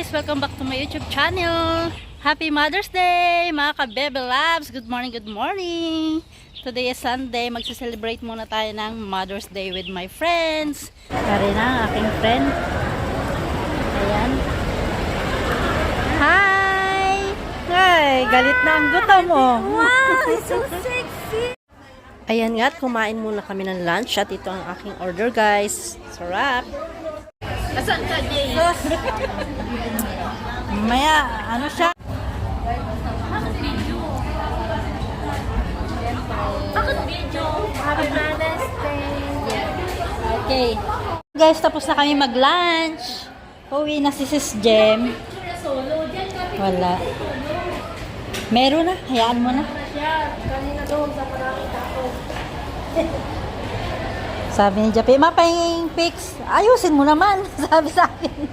guys! Welcome back to my YouTube channel. Happy Mother's Day mga ka-Bebe Loves. Good morning, good morning. Today is Sunday. Magse-celebrate muna tayo ng Mother's Day with my friends. Karina, ang aking friend. Ayan. Hi! Ay, galit na ang gutom oh. Wow, it's so sexy! Ayan nga, kumain muna kami ng lunch at ito ang aking order guys. Sarap! Asan ka, Jay? Maya, ano siya? Bakit video? Happy Mother's Day! Okay. Guys, tapos na kami mag-lunch. Uwi na si Sis Jem. Wala. Meron na. Hayaan mo na. Kanina doon sa maraming tao. Sabi ni Japi, mapahinging pics. Ayusin mo naman. Sabi sa akin.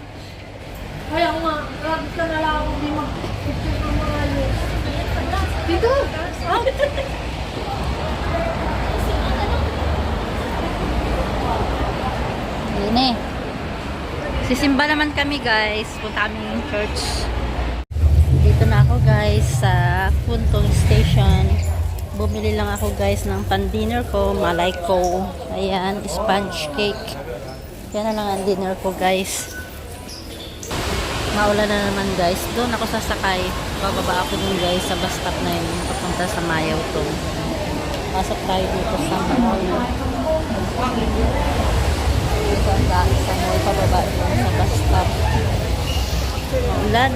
Kaya nga, grabe ka na lang hindi mag-picture ng mga yun. Dito! Yun eh. Sisimba naman kami guys. Punta kami ng church. Dito na ako guys sa Puntong Station. Bumili lang ako guys ng pan-dinner ko. Malay ko. Ayan, sponge cake. Yan na lang ang dinner ko guys. Maulan na naman guys. Doon ako sasakay. Bababa ako dun guys sa bus stop na yun. Papunta sa Mayaw to. Pasok tayo dito sa mall. Dito ang daan sa mall. Pababa dun sa bus stop. Maulan.